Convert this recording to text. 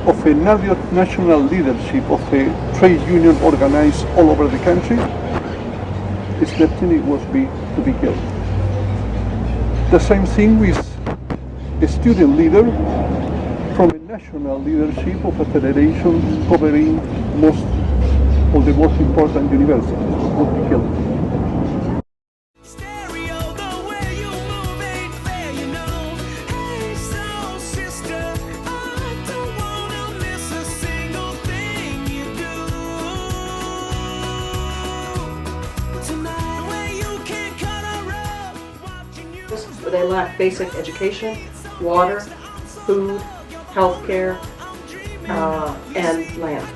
of a national leadership of a trade union organized all over the country, his destiny was to be killed. The same thing with a student leader from a national leadership of a federation covering most of the most important universities would be killed. They lack basic education, water, food, health care, and land.